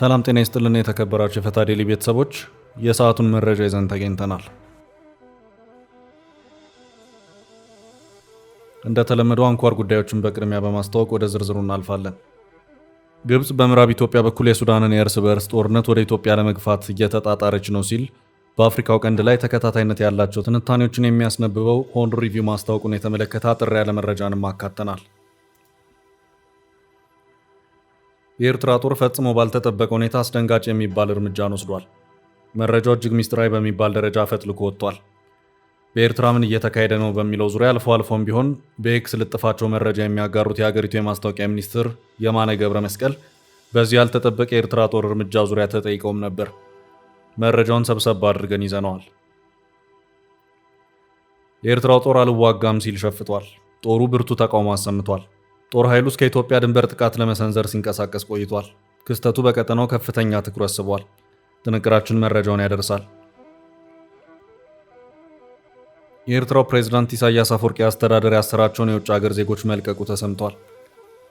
ሰላም ጤና ይስጥልን የተከበራችሁ የፈታ ዴሊ ቤተሰቦች፣ የሰዓቱን መረጃ ይዘን ተገኝተናል። እንደተለመደው አንኳር ጉዳዮችን በቅድሚያ በማስተዋወቅ ወደ ዝርዝሩ እናልፋለን። ግብጽ በምዕራብ ኢትዮጵያ በኩል የሱዳንን የእርስ በእርስ ጦርነት ወደ ኢትዮጵያ ለመግፋት እየተጣጣረች ነው ሲል በአፍሪካው ቀንድ ላይ ተከታታይነት ያላቸው ትንታኔዎችን የሚያስነብበው ሆርን ሪቪው ማስታወቁን የተመለከተ አጠር ያለ መረጃንም አካተናል። የኤርትራ ጦር ፈጽሞ ባልተጠበቀ ሁኔታ አስደንጋጭ የሚባል እርምጃን ወስዷል። መረጃው እጅግ ሚስጥራዊ በሚባል ደረጃ ፈትልኮ ወጥቷል። በኤርትራ ምን እየተካሄደ ነው በሚለው ዙሪያ አልፎ አልፎም ቢሆን በኤክስ ልጥፋቸው መረጃ የሚያጋሩት የሀገሪቱ የማስታወቂያ ሚኒስትር የማነ ገብረ መስቀል በዚህ ያልተጠበቀ የኤርትራ ጦር እርምጃ ዙሪያ ተጠይቀውም ነበር። መረጃውን ሰብሰብ አድርገን ይዘነዋል። የኤርትራው ጦር አልዋጋም ሲል ሸፍቷል። ጦሩ ብርቱ ተቃውሞ አሰምቷል። ጦር ኃይሉ እስከ ኢትዮጵያ ድንበር ጥቃት ለመሰንዘር ሲንቀሳቀስ ቆይቷል። ክስተቱ በቀጠናው ከፍተኛ ትኩረት ስቧል። ጥንቅራችን መረጃውን ያደርሳል። የኤርትራው ፕሬዝዳንት ኢሳያስ አፈወርቂ አስተዳደር ያሰራቸውን የውጭ ሀገር ዜጎች መልቀቁ ተሰምቷል።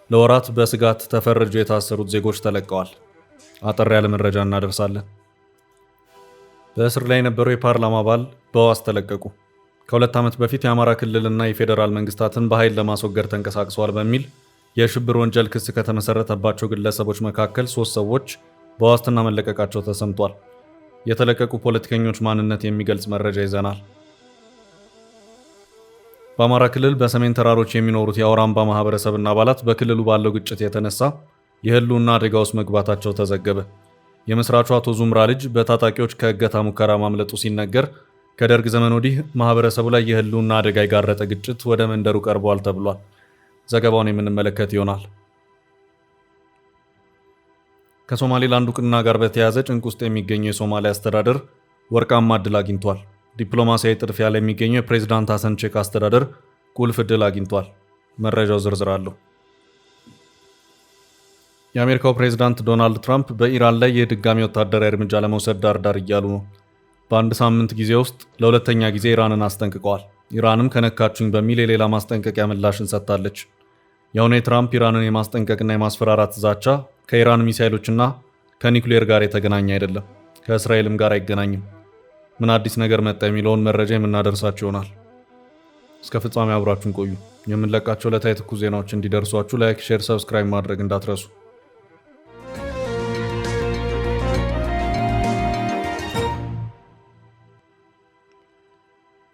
ለወራት በስጋት ተፈርጀው የታሰሩት ዜጎች ተለቀዋል። አጠር ያለ መረጃ እናደርሳለን። በእስር ላይ የነበሩ የፓርላማ አባል በዋስ ተለቀቁ። ከ2 ዓመት በፊት የአማራ ክልልና የፌዴራል መንግስታትን በኃይል ለማስወገድ ተንቀሳቅሰዋል በሚል የሽብር ወንጀል ክስ ከተመሰረተባቸው ግለሰቦች መካከል 3 ሰዎች በዋስትና መለቀቃቸው ተሰምቷል። የተለቀቁ ፖለቲከኞች ማንነት የሚገልጽ መረጃ ይዘናል። በአማራ ክልል በሰሜን ተራሮች የሚኖሩት የአውራምባ ማህበረሰብና አባላት በክልሉ ባለው ግጭት የተነሳ የህልውና አደጋ ውስጥ መግባታቸው ተዘገበ። የመስራቹ አቶ ዙምራ ልጅ በታጣቂዎች ከእገታ ሙከራ ማምለጡ ሲነገር ከደርግ ዘመን ወዲህ ማህበረሰቡ ላይ የህልውና አደጋ የጋረጠ ግጭት ወደ መንደሩ ቀርቧል ተብሏል። ዘገባውን የምንመለከት ይሆናል። ከሶማሌላንድ እውቅና ጋር በተያያዘ ጭንቅ ውስጥ የሚገኘው የሶማሊያ አስተዳደር ወርቃማ ዕድል አግኝቷል። ዲፕሎማሲያዊ ጥድፊያ ላይ የሚገኘው የፕሬዝዳንት ሐሰን ሼክ አስተዳደር ቁልፍ ዕድል አግኝቷል። መረጃው ዝርዝር አለው። የአሜሪካው ፕሬዝዳንት ዶናልድ ትራምፕ በኢራን ላይ የድጋሚ ወታደራዊ እርምጃ ለመውሰድ ዳርዳር እያሉ ነው። በአንድ ሳምንት ጊዜ ውስጥ ለሁለተኛ ጊዜ ኢራንን አስጠንቅቀዋል። ኢራንም ከነካችኝ በሚል የሌላ ማስጠንቀቂያ ምላሽን ሰጥታለች። የአሁኑ የትራምፕ ኢራንን የማስጠንቀቅና የማስፈራራት ዛቻ ከኢራን ሚሳይሎችና ከኒውክሌር ጋር የተገናኘ አይደለም፣ ከእስራኤልም ጋር አይገናኝም። ምን አዲስ ነገር መጣ የሚለውን መረጃ የምናደርሳችሁ ይሆናል። እስከ ፍጻሜ አብራችሁን ቆዩ። የምንለቃቸው ዕለታዊ ትኩስ ዜናዎች እንዲደርሷችሁ ላይክ፣ ሼር፣ ሰብስክራይብ ማድረግ እንዳትረሱ።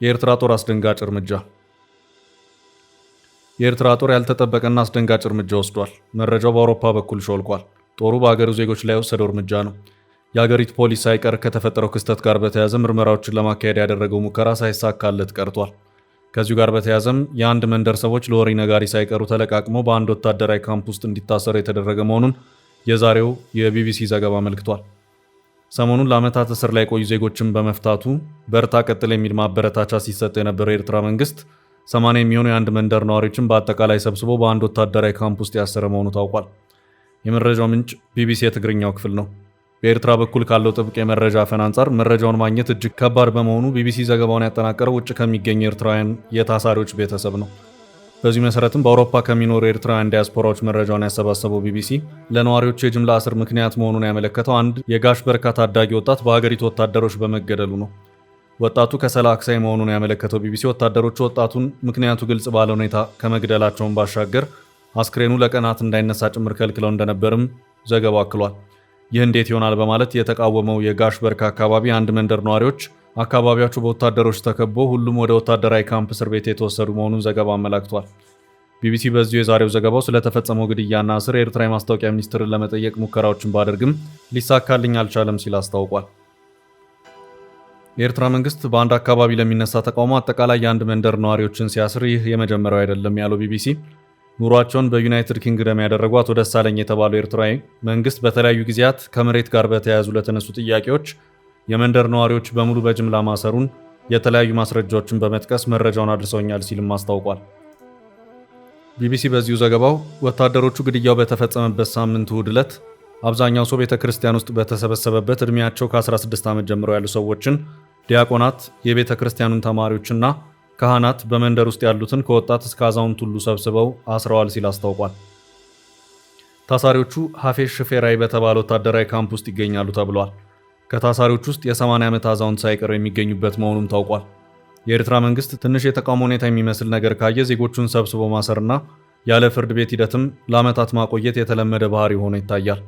የኤርትራ ጦር አስደንጋጭ እርምጃ። የኤርትራ ጦር ያልተጠበቀና አስደንጋጭ እርምጃ ወስዷል። መረጃው በአውሮፓ በኩል ሾልኳል። ጦሩ በአገሩ ዜጎች ላይ የወሰደው እርምጃ ነው። የአገሪቱ ፖሊስ ሳይቀር ከተፈጠረው ክስተት ጋር በተያያዘ ምርመራዎችን ለማካሄድ ያደረገው ሙከራ ሳይሳካለት ቀርቷል። ከዚሁ ጋር በተያያዘም የአንድ መንደር ሰዎች ለወሬ ነጋሪ ሳይቀሩ ተለቃቅመው በአንድ ወታደራዊ ካምፕ ውስጥ እንዲታሰሩ የተደረገ መሆኑን የዛሬው የቢቢሲ ዘገባ አመልክቷል። ሰሞኑን ለዓመታት እስር ላይ የቆዩ ዜጎችን በመፍታቱ በርታ ቀጥል የሚል ማበረታቻ ሲሰጥ የነበረው የኤርትራ መንግስት 80 የሚሆኑ የአንድ መንደር ነዋሪዎችን በአጠቃላይ ሰብስቦ በአንድ ወታደራዊ ካምፕ ውስጥ ያሰረ መሆኑ ታውቋል። የመረጃው ምንጭ ቢቢሲ የትግርኛው ክፍል ነው። በኤርትራ በኩል ካለው ጥብቅ የመረጃ አፈን አንጻር መረጃውን ማግኘት እጅግ ከባድ በመሆኑ ቢቢሲ ዘገባውን ያጠናቀረው ውጭ ከሚገኙ ኤርትራውያን የታሳሪዎች ቤተሰብ ነው። በዚህ መሰረትም በአውሮፓ ከሚኖሩ ኤርትራውያን ዲያስፖራዎች መረጃውን ያሰባሰበው ቢቢሲ ለነዋሪዎቹ የጅምላ እስር ምክንያት መሆኑን ያመለከተው አንድ የጋሽ በርካ ታዳጊ ወጣት በሀገሪቱ ወታደሮች በመገደሉ ነው። ወጣቱ ከሰላ አክሳይ መሆኑን ያመለከተው ቢቢሲ ወታደሮቹ ወጣቱን ምክንያቱ ግልጽ ባለ ሁኔታ ከመግደላቸውን ባሻገር አስክሬኑ ለቀናት እንዳይነሳ ጭምር ከልክለው እንደነበርም ዘገባው አክሏል። ይህ እንዴት ይሆናል በማለት የተቃወመው የጋሽ በርካ አካባቢ አንድ መንደር ነዋሪዎች አካባቢያቸው በወታደሮች ተከቦ ሁሉም ወደ ወታደራዊ ካምፕ እስር ቤት የተወሰዱ መሆኑን ዘገባ አመላክቷል። ቢቢሲ በዚሁ የዛሬው ዘገባው ስለተፈጸመው ግድያና እስር የኤርትራ የማስታወቂያ ሚኒስትርን ለመጠየቅ ሙከራዎችን ባደርግም ሊሳካልኝ አልቻለም ሲል አስታውቋል። የኤርትራ መንግስት በአንድ አካባቢ ለሚነሳ ተቃውሞ አጠቃላይ የአንድ መንደር ነዋሪዎችን ሲያስር ይህ የመጀመሪያው አይደለም ያለው ቢቢሲ ኑሯቸውን በዩናይትድ ኪንግደም ያደረጉ አቶ ደሳለኝ የተባሉ ኤርትራዊ መንግስት በተለያዩ ጊዜያት ከመሬት ጋር በተያያዙ ለተነሱ ጥያቄዎች የመንደር ነዋሪዎች በሙሉ በጅምላ ማሰሩን የተለያዩ ማስረጃዎችን በመጥቀስ መረጃውን አድርሰውኛል ሲልም አስታውቋል። ቢቢሲ በዚሁ ዘገባው ወታደሮቹ ግድያው በተፈጸመበት ሳምንት እሁድ ዕለት አብዛኛው ሰው ቤተ ክርስቲያን ውስጥ በተሰበሰበበት ዕድሜያቸው ከ16 ዓመት ጀምሮ ያሉ ሰዎችን፣ ዲያቆናት፣ የቤተ ክርስቲያኑን ተማሪዎችና ካህናት በመንደር ውስጥ ያሉትን ከወጣት እስከ አዛውንት ሁሉ ሰብስበው አስረዋል ሲል አስታውቋል። ታሳሪዎቹ ሀፌዝ ሽፌራይ በተባለ ወታደራዊ ካምፕ ውስጥ ይገኛሉ ተብሏል። ከታሳሪዎች ውስጥ የ80 ዓመት አዛውንት ሳይቀር የሚገኙበት መሆኑም ታውቋል። የኤርትራ መንግስት ትንሽ የተቃውሞ ሁኔታ የሚመስል ነገር ካየ ዜጎቹን ሰብስቦ ማሰርና ያለ ፍርድ ቤት ሂደትም ለዓመታት ማቆየት የተለመደ ባህሪ ሆኖ ይታያል።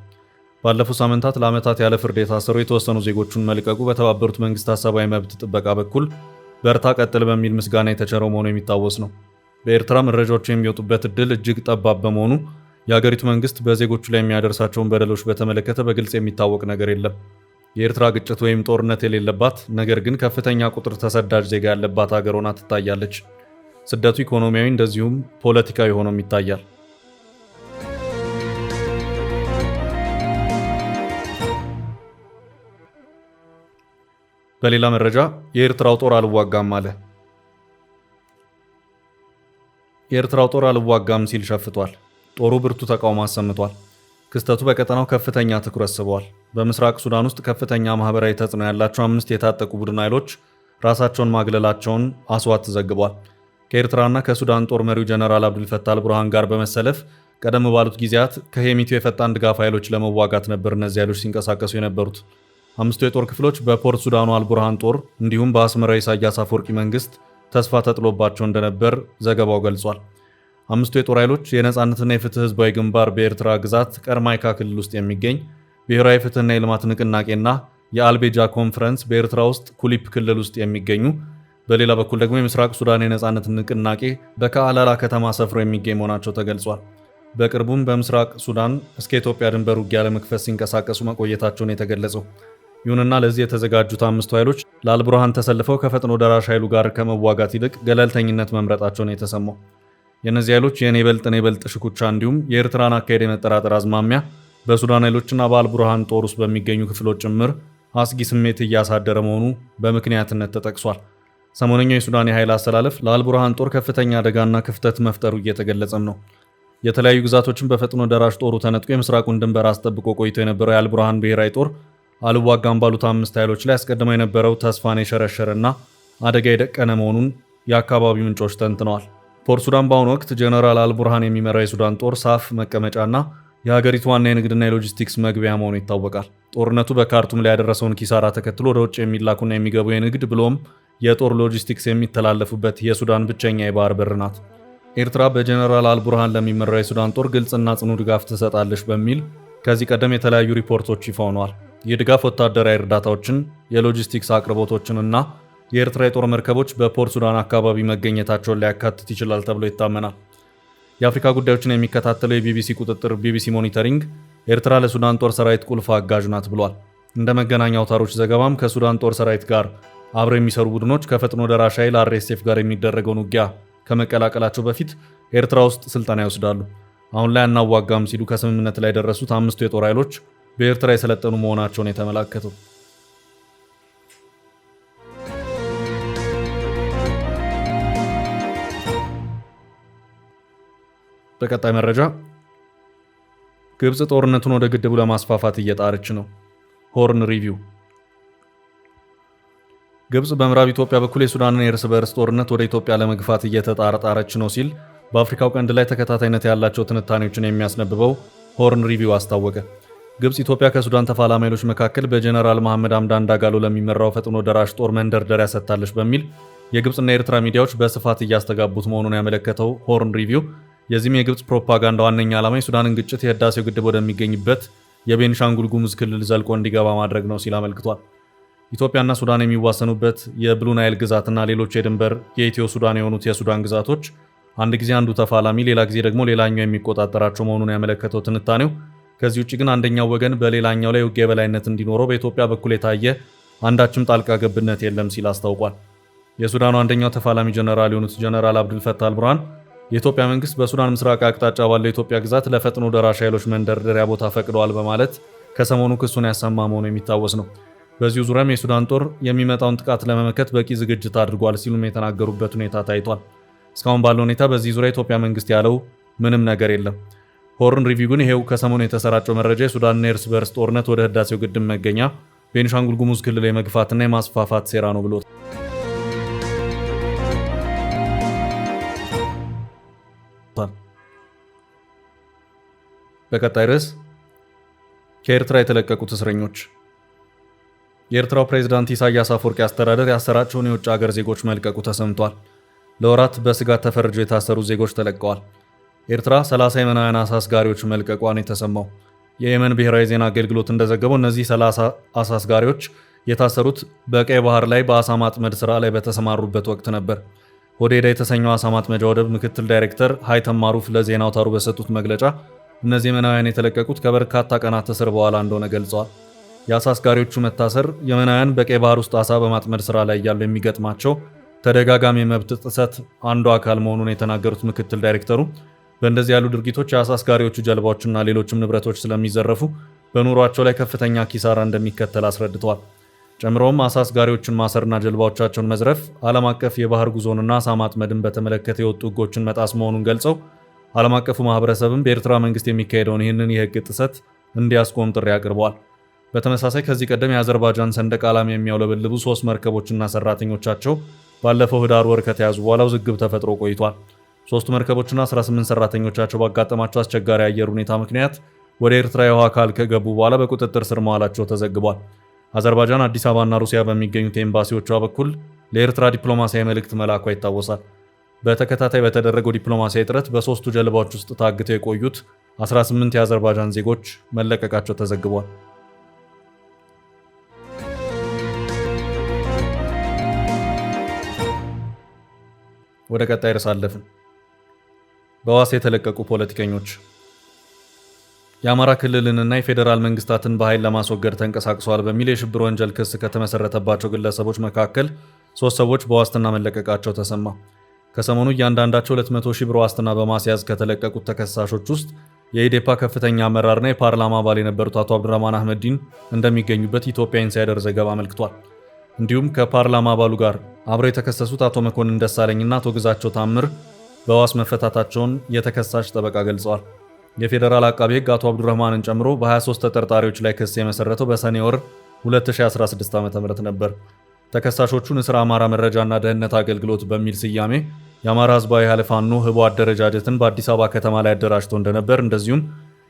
ባለፉት ሳምንታት ለዓመታት ያለ ፍርድ የታሰሩ የተወሰኑ ዜጎቹን መልቀቁ በተባበሩት መንግስታት ሰብአዊ መብት ጥበቃ በኩል በርታ ቀጥል በሚል ምስጋና የተቸረው መሆኑ የሚታወስ ነው። በኤርትራ መረጃዎች የሚወጡበት እድል እጅግ ጠባብ በመሆኑ የሀገሪቱ መንግስት በዜጎቹ ላይ የሚያደርሳቸውን በደሎች በተመለከተ በግልጽ የሚታወቅ ነገር የለም። የኤርትራ ግጭት ወይም ጦርነት የሌለባት ነገር ግን ከፍተኛ ቁጥር ተሰዳጅ ዜጋ ያለባት ሀገር ሆና ትታያለች። ስደቱ ኢኮኖሚያዊ እንደዚሁም ፖለቲካዊ ሆኖም ይታያል። በሌላ መረጃ የኤርትራው ጦር አልዋጋም አለ። የኤርትራው ጦር አልዋጋም ሲል ሸፍቷል። ጦሩ ብርቱ ተቃውሞ አሰምቷል። ክስተቱ በቀጠናው ከፍተኛ ትኩረት ስበዋል። በምስራቅ ሱዳን ውስጥ ከፍተኛ ማህበራዊ ተጽዕኖ ያላቸው 5 የታጠቁ ቡድን ኃይሎች ራሳቸውን ማግለላቸውን አስዋት ዘግቧል። ከኤርትራና ከሱዳን ጦር መሪው ጀነራል አብዱልፈታህ አልቡርሃን ጋር በመሰለፍ ቀደም ባሉት ጊዜያት ከሄሚቲ የፈጣን ድጋፍ ኃይሎች ለመዋጋት ነበር እነዚህ ኃይሎች ሲንቀሳቀሱ የነበሩት። 5ቱ የጦር ክፍሎች በፖርት ሱዳኑ አልቡርሃን ጦር እንዲሁም በአስመራው ኢሳያስ አፈወርቂ መንግስት ተስፋ ተጥሎባቸው እንደነበር ዘገባው ገልጿል። 5ቱ የጦር ኃይሎች የነጻነትና የፍትህ ህዝባዊ ግንባር በኤርትራ ግዛት ቀርማይካ ክልል ውስጥ የሚገኝ ብሔራዊ ፍትህና የልማት ንቅናቄና የአልቤጃ ኮንፈረንስ በኤርትራ ውስጥ ኩሊፕ ክልል ውስጥ የሚገኙ፣ በሌላ በኩል ደግሞ የምስራቅ ሱዳን የነጻነት ንቅናቄ በካአላላ ከተማ ሰፍሮ የሚገኝ መሆናቸው ተገልጿል። በቅርቡም በምስራቅ ሱዳን እስከ ኢትዮጵያ ድንበር ውጊያ ለመክፈት ሲንቀሳቀሱ መቆየታቸውን የተገለጸው። ይሁንና ለዚህ የተዘጋጁት 5ቱ ኃይሎች ለአልቡርሃን ተሰልፈው ከፈጥኖ ደራሽ ኃይሉ ጋር ከመዋጋት ይልቅ ገለልተኝነት መምረጣቸውን የተሰማው። የእነዚህ ኃይሎች የኔ በልጥ ሽኩቻ እንዲሁም የኤርትራን አካሄድ የመጠራጠር አዝማሚያ በሱዳን ኃይሎችና በአልቡርሃን ጦር ውስጥ በሚገኙ ክፍሎች ጭምር አስጊ ስሜት እያሳደረ መሆኑ በምክንያትነት ተጠቅሷል። ሰሞነኛው የሱዳን የኃይል አሰላለፍ ለአልቡርሃን ጦር ከፍተኛ አደጋና ክፍተት መፍጠሩ እየተገለጸም ነው። የተለያዩ ግዛቶችን በፈጥኖ ደራሽ ጦሩ ተነጥቆ የምስራቁን ድንበር አስጠብቆ ቆይቶ የነበረው የአልቡርሃን ብሔራዊ ጦር አልዋጋም ባሉት 5 ኃይሎች ላይ አስቀድሞ የነበረው ተስፋን የሸረሸረና አደጋ የደቀነ መሆኑን የአካባቢው ምንጮች ተንትነዋል። ፖርት ሱዳን በአሁኑ ወቅት ጀነራል አልቡርሃን የሚመራው የሱዳን ጦር ሳፍ መቀመጫና የሀገሪቱ ዋና የንግድና የሎጂስቲክስ መግቢያ መሆኑ ይታወቃል። ጦርነቱ በካርቱም ላይ ያደረሰውን ኪሳራ ተከትሎ ወደ ውጭ የሚላኩና የሚገቡ የንግድ ብሎም የጦር ሎጂስቲክስ የሚተላለፉበት የሱዳን ብቸኛ የባህር በር ናት። ኤርትራ በጀነራል አልቡርሃን ለሚመራው የሱዳን ጦር ግልጽና ጽኑ ድጋፍ ትሰጣለች በሚል ከዚህ ቀደም የተለያዩ ሪፖርቶች ይፋ ሆነዋል። ይህ ድጋፍ ወታደራዊ እርዳታዎችን፣ የሎጂስቲክስ አቅርቦቶችንና የኤርትራ የጦር መርከቦች በፖርት ሱዳን አካባቢ መገኘታቸውን ሊያካትት ይችላል ተብሎ ይታመናል። የአፍሪካ ጉዳዮችን የሚከታተለው የቢቢሲ ቁጥጥር ቢቢሲ ሞኒተሪንግ ኤርትራ ለሱዳን ጦር ሰራዊት ቁልፍ አጋዥ ናት ብሏል። እንደ መገናኛ አውታሮች ዘገባም ከሱዳን ጦር ሰራዊት ጋር አብረው የሚሰሩ ቡድኖች ከፈጥኖ ደራሽ ኃይል አርኤስኤፍ ጋር የሚደረገውን ውጊያ ከመቀላቀላቸው በፊት ኤርትራ ውስጥ ስልጠና ይወስዳሉ። አሁን ላይ አናዋጋም ሲሉ ከስምምነት ላይ የደረሱት 5ቱ የጦር ኃይሎች በኤርትራ የሰለጠኑ መሆናቸውን የተመላከተው። በቀጣይ መረጃ ግብጽ ጦርነቱን ወደ ግድቡ ለማስፋፋት እየጣረች ነው። ሆርን ሪቪው። ግብጽ በምዕራብ ኢትዮጵያ በኩል የሱዳንን የእርስ በርስ ጦርነት ወደ ኢትዮጵያ ለመግፋት እየተጣረች ነው ሲል በአፍሪካው ቀንድ ላይ ተከታታይነት ያላቸው ትንታኔዎችን የሚያስነብበው ሆርን ሪቪው አስታወቀ። ግብጽ ኢትዮጵያ ከሱዳን ተፋላሚ ኃይሎች መካከል በጀነራል መሐመድ ሐምዳን ዳጋሎ ለሚመራው ፈጥኖ ደራሽ ጦር መንደርደሪያ ሰጥታለች በሚል የግብጽና የኤርትራ ሚዲያዎች በስፋት እያስተጋቡት መሆኑን ያመለከተው ሆርን ሪቪው የዚህም የግብጽ ፕሮፓጋንዳ ዋነኛ ዓላማ የሱዳንን ግጭት የህዳሴው ግድብ ወደሚገኝበት የቤንሻንጉል ጉሙዝ ክልል ዘልቆ እንዲገባ ማድረግ ነው ሲል አመልክቷል። ኢትዮጵያና ሱዳን የሚዋሰኑበት የብሉ ናይል ግዛትና ሌሎች የድንበር የኢትዮ ሱዳን የሆኑት የሱዳን ግዛቶች አንድ ጊዜ አንዱ ተፋላሚ ሌላ ጊዜ ደግሞ ሌላኛው የሚቆጣጠራቸው መሆኑን ያመለከተው ትንታኔው ከዚህ ውጭ ግን አንደኛው ወገን በሌላኛው ላይ ውጊያ የበላይነት እንዲኖረው በኢትዮጵያ በኩል የታየ አንዳችም ጣልቃ ገብነት የለም ሲል አስታውቋል። የሱዳኑ አንደኛው ተፋላሚ ጀነራል የሆኑት ጀነራል አብዱልፈታህ አልቡርሃን የኢትዮጵያ መንግስት በሱዳን ምስራቅ አቅጣጫ ባለው የኢትዮጵያ ግዛት ለፈጥኖ ደራሽ ኃይሎች መንደርደሪያ ቦታ ፈቅደዋል በማለት ከሰሞኑ ክሱን ያሰማ መሆኑ የሚታወስ ነው። በዚሁ ዙሪያም የሱዳን ጦር የሚመጣውን ጥቃት ለመመከት በቂ ዝግጅት አድርጓል ሲሉም የተናገሩበት ሁኔታ ታይቷል። እስካሁን ባለው ሁኔታ በዚህ ዙሪያ የኢትዮጵያ መንግስት ያለው ምንም ነገር የለም። ሆርን ሪቪው ግን ይሄው ከሰሞኑ የተሰራጨው መረጃ የሱዳንና የእርስ በርስ ጦርነት ወደ ህዳሴው ግድብ መገኛ ቤኒሻንጉል ጉሙዝ ክልል የመግፋትና የማስፋፋት ሴራ ነው ብሎታል። በቀጣይ ርዕስ ከኤርትራ የተለቀቁት እስረኞች። የኤርትራው ፕሬዝዳንት ኢሳያስ አፈወርቂ አስተዳደር ያሰራቸውን የውጭ ሀገር ዜጎች መልቀቁ ተሰምቷል። ለወራት በስጋት ተፈርጀው የታሰሩ ዜጎች ተለቀዋል። ኤርትራ 30 የመናውያን አሳስጋሪዎች መልቀቋን የተሰማው የየመን ብሔራዊ ዜና አገልግሎት እንደዘገበው እነዚህ 30 አሳስጋሪዎች የታሰሩት በቀይ ባህር ላይ በአሳ ማጥመድ ስራ ላይ በተሰማሩበት ወቅት ነበር። ሆዴዳ የተሰኘው አሳ ማጥመጃ ወደብ ምክትል ዳይሬክተር ሃይተም ማሩፍ ለዜና አውታሩ በሰጡት መግለጫ እነዚህ የመናውያን የተለቀቁት ከበርካታ ቀናት እስር በኋላ እንደሆነ ገልጸዋል። የአሳስጋሪዎቹ መታሰር የመናውያን በቀይ ባህር ውስጥ አሳ በማጥመድ ስራ ላይ ያሉ የሚገጥማቸው ተደጋጋሚ የመብት ጥሰት አንዱ አካል መሆኑን የተናገሩት ምክትል ዳይሬክተሩ በእንደዚህ ያሉ ድርጊቶች የአሳስጋሪዎቹ ጀልባዎችና ሌሎችም ንብረቶች ስለሚዘረፉ በኑሯቸው ላይ ከፍተኛ ኪሳራ እንደሚከተል አስረድተዋል። ጨምሮም አሳስጋሪዎችን ማሰርና ጀልባዎቻቸውን መዝረፍ ዓለም አቀፍ የባህር ጉዞንና አሳ ማጥመድን በተመለከተ የወጡ ሕጎችን መጣስ መሆኑን ገልጸው ዓለም አቀፉ ማህበረሰብም በኤርትራ መንግስት የሚካሄደውን ይህንን የህግ ጥሰት እንዲያስቆም ጥሪ አቅርበዋል። በተመሳሳይ ከዚህ ቀደም የአዘርባይጃን ሰንደቅ ዓላማ የሚያውለበልቡ 3 መርከቦችና ሰራተኞቻቸው ባለፈው ህዳር ወር ከተያዙ በኋላ ውዝግብ ተፈጥሮ ቆይቷል። 3 መርከቦችና 18 ሰራተኞቻቸው ባጋጠማቸው አስቸጋሪ አየር ሁኔታ ምክንያት ወደ ኤርትራ የውሃ አካል ከገቡ በኋላ በቁጥጥር ስር መዋላቸው ተዘግቧል። አዘርባይጃን አዲስ አበባና ሩሲያ በሚገኙት ኤምባሲዎቿ በኩል ለኤርትራ ዲፕሎማሲያዊ መልእክት መላኳ ይታወሳል። በተከታታይ በተደረገው ዲፕሎማሲያዊ ጥረት በ3ቱ ጀልባዎች ውስጥ ታግተው የቆዩት 18 የአዘርባይጃን ዜጎች መለቀቃቸው ተዘግቧል። ወደ ቀጣይ ርዕስ አለፍን። በዋስ የተለቀቁ ፖለቲከኞች። የአማራ ክልልንና የፌዴራል መንግስታትን በኃይል ለማስወገድ ተንቀሳቅሰዋል በሚል የሽብር ወንጀል ክስ ከተመሰረተባቸው ግለሰቦች መካከል 3 ሰዎች በዋስትና መለቀቃቸው ተሰማ። ከሰሞኑ እያንዳንዳቸው 200 ሺህ ብር ዋስትና በማስያዝ ከተለቀቁት ተከሳሾች ውስጥ የኢዴፓ ከፍተኛ አመራርና የፓርላማ አባል የነበሩት አቶ አብዱራህማን አህመዲን እንደሚገኙበት ኢትዮጵያ ኢንሳይደር ዘገባ አመልክቷል። እንዲሁም ከፓርላማ አባሉ ጋር አብረው የተከሰሱት አቶ መኮንን ደሳለኝና አቶ ግዛቸው ታምር በዋስ መፈታታቸውን የተከሳሽ ጠበቃ ገልጸዋል። የፌዴራል አቃቤ ሕግ አቶ አብዱራህማንን ጨምሮ በ23 ተጠርጣሪዎች ላይ ክስ የመሰረተው በሰኔ ወር 2016 ዓ.ም ነበር። ተከሳሾቹ ንስር አማራ መረጃና ደህንነት አገልግሎት በሚል ስያሜ የአማራ ህዝባዊ ኃይል ፋኖ ህቦ አደረጃጀትን በአዲስ አበባ ከተማ ላይ አደራጅቶ እንደነበር፣ እንደዚሁም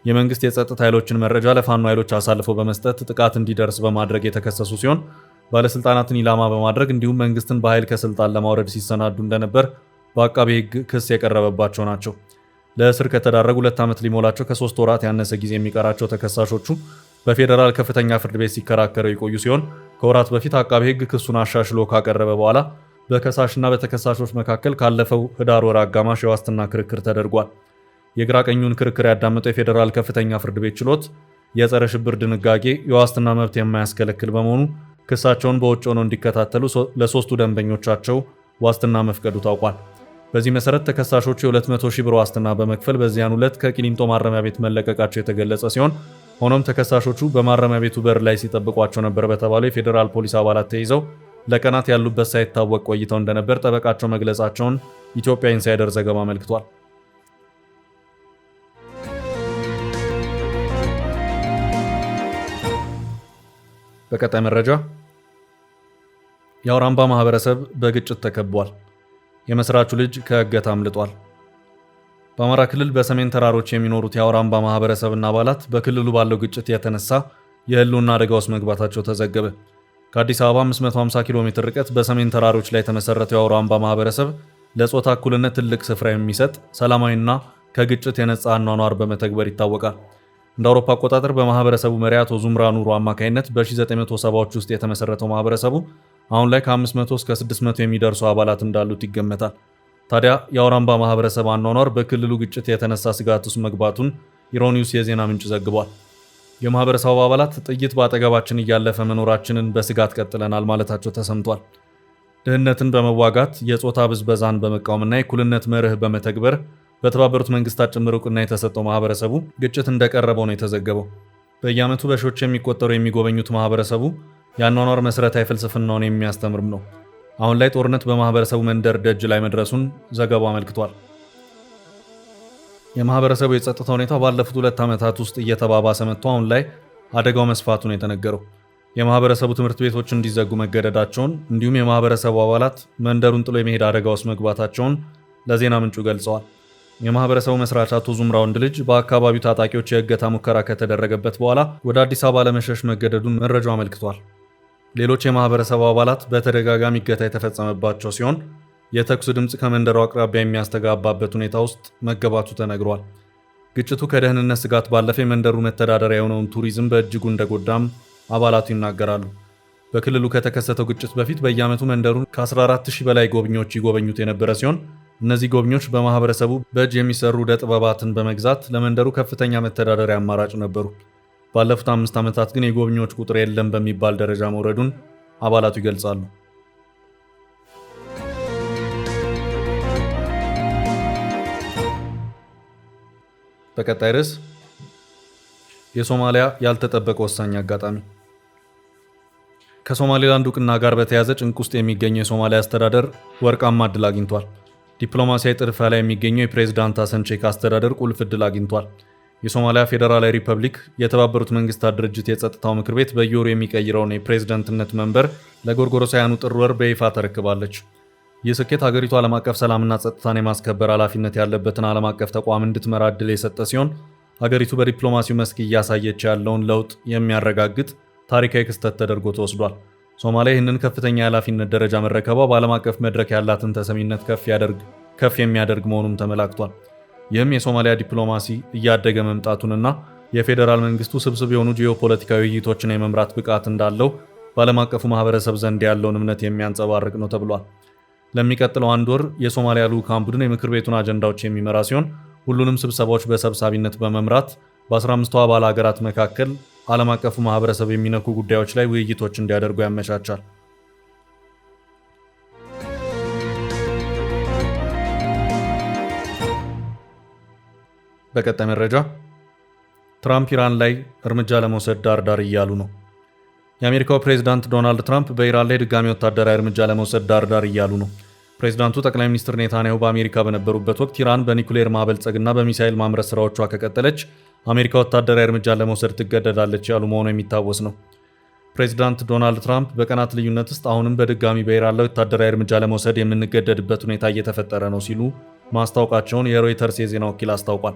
የመንግስት የጸጥታ ኃይሎችን መረጃ ለፋኖ ኃይሎች አሳልፈው በመስጠት ጥቃት እንዲደርስ በማድረግ የተከሰሱ ሲሆን ባለስልጣናትን ኢላማ በማድረግ እንዲሁም መንግስትን በኃይል ከስልጣን ለማውረድ ሲሰናዱ እንደነበር በአቃቤ ሕግ ክስ የቀረበባቸው ናቸው። ለእስር ከተዳረጉ 2 ዓመት ሊሞላቸው ከ3 ወራት ያነሰ ጊዜ የሚቀራቸው ተከሳሾቹ በፌዴራል ከፍተኛ ፍርድ ቤት ሲከራከረው የቆዩ ሲሆን ከወራት በፊት አቃቤ ሕግ ክሱን አሻሽሎ ካቀረበ በኋላ በከሳሽና በተከሳሾች መካከል ካለፈው ህዳር ወር አጋማሽ የዋስትና ክርክር ተደርጓል። የግራ ቀኙን ክርክር ያዳመጠው የፌዴራል ከፍተኛ ፍርድ ቤት ችሎት የጸረ ሽብር ድንጋጌ የዋስትና መብት የማያስከለክል በመሆኑ ክሳቸውን በውጭ ሆነው እንዲከታተሉ ለ3ቱ ደንበኞቻቸው ዋስትና መፍቀዱ ታውቋል። በዚህ መሰረት ተከሳሾቹ የ200 ሺህ ብር ዋስትና በመክፈል በዚያን ዕለት ከቂሊንጦ ማረሚያ ቤት መለቀቃቸው የተገለጸ ሲሆን ሆኖም ተከሳሾቹ በማረሚያ ቤቱ በር ላይ ሲጠብቋቸው ነበር በተባሉ የፌዴራል ፖሊስ አባላት ተይዘው ለቀናት ያሉበት ሳይታወቅ ቆይተው እንደነበር ጠበቃቸው መግለጻቸውን ኢትዮጵያ ኢንሳይደር ዘገባ አመልክቷል። በቀጣይ መረጃ የአውራምባ ማህበረሰብ በግጭት ተከቧል። የመስራቹ ልጅ ከእገታ አምልጧል። በአማራ ክልል በሰሜን ተራሮች የሚኖሩት የአውራምባ ማህበረሰብና አባላት በክልሉ ባለው ግጭት የተነሳ የህልውና አደጋ ውስጥ መግባታቸው ተዘገበ። ከአዲስ አበባ 550 ኪሎ ሜትር ርቀት በሰሜን ተራሮች ላይ የተመሰረተው የአውራምባ ማህበረሰብ ለጾታ እኩልነት ትልቅ ስፍራ የሚሰጥ ሰላማዊና ከግጭት የነጻ አኗኗር በመተግበር ይታወቃል። እንደ አውሮፓ አቆጣጠር በማህበረሰቡ መሪ አቶ ዙምራ ኑሩ አማካይነት በ1970ዎች ውስጥ የተመሰረተው ማህበረሰቡ አሁን ላይ ከ500 እስከ 600 የሚደርሱ አባላት እንዳሉት ይገመታል። ታዲያ የአውራምባ ማህበረሰብ አኗኗር በክልሉ ግጭት የተነሳ ስጋት ውስጥ መግባቱን ኢሮኒውስ የዜና ምንጭ ዘግቧል። የማህበረሰቡ አባላት ጥይት በአጠገባችን እያለፈ መኖራችንን በስጋት ቀጥለናል ማለታቸው ተሰምቷል። ድህነትን በመዋጋት የጾታ ብዝበዛን በመቃወምና የእኩልነት መርህ በመተግበር በተባበሩት መንግስታት ጭምር እውቅና የተሰጠው ማህበረሰቡ ግጭት እንደቀረበው ነው የተዘገበው። በየዓመቱ በሺዎች የሚቆጠሩ የሚጎበኙት ማህበረሰቡ የአኗኗር መሰረታዊ ፍልስፍናውን የሚያስተምርም ነው። አሁን ላይ ጦርነት በማህበረሰቡ መንደር ደጅ ላይ መድረሱን ዘገባው አመልክቷል። የማህበረሰቡ የጸጥታ ሁኔታ ባለፉት 2 ዓመታት ውስጥ እየተባባሰ መጥቶ አሁን ላይ አደጋው መስፋቱን የተነገረው የማህበረሰቡ ትምህርት ቤቶች እንዲዘጉ መገደዳቸውን እንዲሁም የማህበረሰቡ አባላት መንደሩን ጥሎ የመሄድ አደጋ ውስጥ መግባታቸውን ለዜና ምንጩ ገልጸዋል። የማህበረሰቡ መስራች አቶ ዙምራ ወንድ ልጅ በአካባቢው ታጣቂዎች የእገታ ሙከራ ከተደረገበት በኋላ ወደ አዲስ አበባ ለመሸሽ መገደዱን መረጃው አመልክቷል። ሌሎች የማህበረሰቡ አባላት በተደጋጋሚ እገታ የተፈጸመባቸው ሲሆን የተኩስ ድምፅ ከመንደሩ አቅራቢያ የሚያስተጋባበት ሁኔታ ውስጥ መገባቱ ተነግሯል። ግጭቱ ከደህንነት ስጋት ባለፈ የመንደሩ መተዳደሪያ የሆነውን ቱሪዝም በእጅጉ እንደጎዳም አባላቱ ይናገራሉ። በክልሉ ከተከሰተው ግጭት በፊት በየዓመቱ መንደሩን ከ14000 በላይ ጎብኚዎች ይጎበኙት የነበረ ሲሆን እነዚህ ጎብኚዎች በማህበረሰቡ በእጅ የሚሰሩ ዕደ ጥበባትን በመግዛት ለመንደሩ ከፍተኛ መተዳደሪያ አማራጭ ነበሩ። ባለፉት 5 ዓመታት ግን የጎብኚዎች ቁጥር የለም በሚባል ደረጃ መውረዱን አባላቱ ይገልጻሉ። በቀጣይ ርዕስ የሶማሊያ ያልተጠበቀ ወሳኝ አጋጣሚ። ከሶማሌላንድ እውቅና ጋር በተያያዘ ጭንቅ ውስጥ የሚገኘው የሶማሊያ አስተዳደር ወርቃማ ዕድል አግኝቷል። ዲፕሎማሲያዊ ጥድፊያ ላይ የሚገኘው የፕሬዝዳንት ሐሰን ሼክ አስተዳደር ቁልፍ ዕድል አግኝቷል። የሶማሊያ ፌዴራላዊ ሪፐብሊክ የተባበሩት መንግስታት ድርጅት የጸጥታው ምክር ቤት በየወሩ የሚቀይረውን የፕሬዝዳንትነት መንበር ለጎርጎሮሳውያኑ ጥር ወር በይፋ ተረክባለች። ይህ ስኬት ሀገሪቱ ዓለም አቀፍ ሰላምና ጸጥታን የማስከበር ኃላፊነት ያለበትን ዓለም አቀፍ ተቋም እንድትመራ ዕድል የሰጠ ሲሆን ሀገሪቱ በዲፕሎማሲው መስክ እያሳየች ያለውን ለውጥ የሚያረጋግጥ ታሪካዊ ክስተት ተደርጎ ተወስዷል። ሶማሊያ ይህንን ከፍተኛ የኃላፊነት ደረጃ መረከቧ በዓለም አቀፍ መድረክ ያላትን ተሰሚነት ከፍ የሚያደርግ መሆኑም ተመላክቷል። ይህም የሶማሊያ ዲፕሎማሲ እያደገ መምጣቱንና የፌዴራል መንግስቱ ስብስብ የሆኑ ጂኦፖለቲካዊ ውይይቶችን የመምራት ብቃት እንዳለው በዓለም አቀፉ ማህበረሰብ ዘንድ ያለውን እምነት የሚያንጸባርቅ ነው ተብሏል። ለሚቀጥለው 1 ወር የሶማሊያ ልዑካን ቡድን የምክር ቤቱን አጀንዳዎች የሚመራ ሲሆን ሁሉንም ስብሰባዎች በሰብሳቢነት በመምራት በ15ቱ አባል ሀገራት መካከል ዓለም አቀፉ ማህበረሰብ የሚነኩ ጉዳዮች ላይ ውይይቶች እንዲያደርጉ ያመቻቻል። በቀጣይ መረጃ ትራምፕ ኢራን ላይ እርምጃ ለመውሰድ ዳርዳር እያሉ ነው። የአሜሪካው ፕሬዝዳንት ዶናልድ ትራምፕ በኢራን ላይ ድጋሚ ወታደራዊ እርምጃ ለመውሰድ ዳርዳር እያሉ ነው። ፕሬዝዳንቱ ጠቅላይ ሚኒስትር ኔታንያሁ በአሜሪካ በነበሩበት ወቅት ኢራን በኒኩሌር ማበልጸግና በሚሳኤል ማምረት ስራዎቿ ከቀጠለች አሜሪካ ወታደራዊ እርምጃ ለመውሰድ ትገደዳለች ያሉ መሆኑ የሚታወስ ነው። ፕሬዝዳንት ዶናልድ ትራምፕ በቀናት ልዩነት ውስጥ አሁንም በድጋሚ በኢራን ላይ ወታደራዊ እርምጃ ለመውሰድ የምንገደድበት ሁኔታ እየተፈጠረ ነው ሲሉ ማስታወቃቸውን የሮይተርስ የዜና ወኪል አስታውቋል።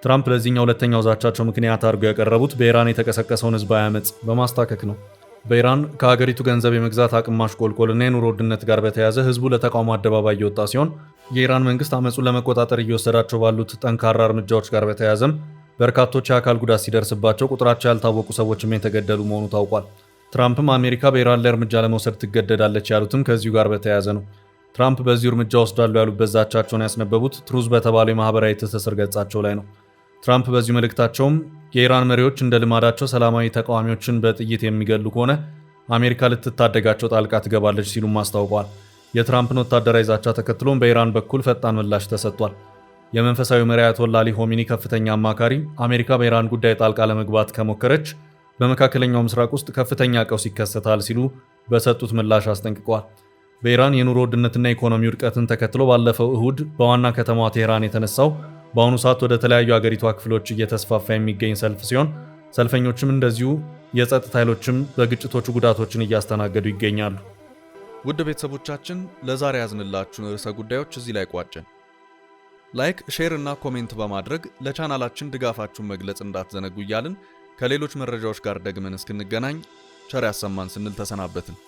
ትራምፕ ለዚህኛው ሁለተኛው ዛቻቸው ምክንያት አድርገው ያቀረቡት በኢራን የተቀሰቀሰውን ህዝባዊ አመጽ በማስታከክ ነው። በኢራን ከሀገሪቱ ገንዘብ የመግዛት አቅም ማሽቆልቆልና የኑሮ ውድነት ጋር በተያያዘ ህዝቡ ለተቃውሞ አደባባይ እየወጣ ሲሆን የኢራን መንግስት አመጹን ለመቆጣጠር እየወሰዳቸው ባሉት ጠንካራ እርምጃዎች ጋር በተያያዘም በርካቶች የአካል ጉዳት ሲደርስባቸው ቁጥራቸው ያልታወቁ ሰዎችም የተገደሉ መሆኑ ታውቋል። ትራምፕም አሜሪካ በኢራን ላይ እርምጃ ለመውሰድ ትገደዳለች ያሉትም ከዚሁ ጋር በተያያዘ ነው። ትራምፕ በዚሁ እርምጃ ወስዳሉ ያሉበት ዛቻቸውን ያስነበቡት ትሩዝ በተባለው የማህበራዊ ትስስር ገጻቸው ላይ ነው። ትራምፕ በዚሁ መልእክታቸውም የኢራን መሪዎች እንደ ልማዳቸው ሰላማዊ ተቃዋሚዎችን በጥይት የሚገሉ ከሆነ አሜሪካ ልትታደጋቸው ጣልቃ ትገባለች ሲሉም አስታውቀዋል። የትራምፕን ወታደራዊ ዛቻ ተከትሎም በኢራን በኩል ፈጣን ምላሽ ተሰጥቷል። የመንፈሳዊ መሪ አያቶላ አሊ ሆሚኒ ከፍተኛ አማካሪ አሜሪካ በኢራን ጉዳይ ጣልቃ ለመግባት ከሞከረች በመካከለኛው ምስራቅ ውስጥ ከፍተኛ ቀውስ ይከሰታል ሲሉ በሰጡት ምላሽ አስጠንቅቀዋል። በኢራን የኑሮ ውድነትና ኢኮኖሚ ውድቀትን ተከትሎ ባለፈው እሁድ በዋና ከተማዋ ቴህራን የተነሳው በአሁኑ ሰዓት ወደ ተለያዩ አገሪቷ ክፍሎች እየተስፋፋ የሚገኝ ሰልፍ ሲሆን ሰልፈኞችም እንደዚሁ የጸጥታ ኃይሎችም በግጭቶቹ ጉዳቶችን እያስተናገዱ ይገኛሉ። ውድ ቤተሰቦቻችን ለዛሬ ያዝንላችሁን ርዕሰ ጉዳዮች እዚህ ላይ ቋጨን። ላይክ፣ ሼር እና ኮሜንት በማድረግ ለቻናላችን ድጋፋችሁን መግለጽ እንዳትዘነጉ እያልን ከሌሎች መረጃዎች ጋር ደግመን እስክንገናኝ ቸር ያሰማን ስንል ተሰናበትን።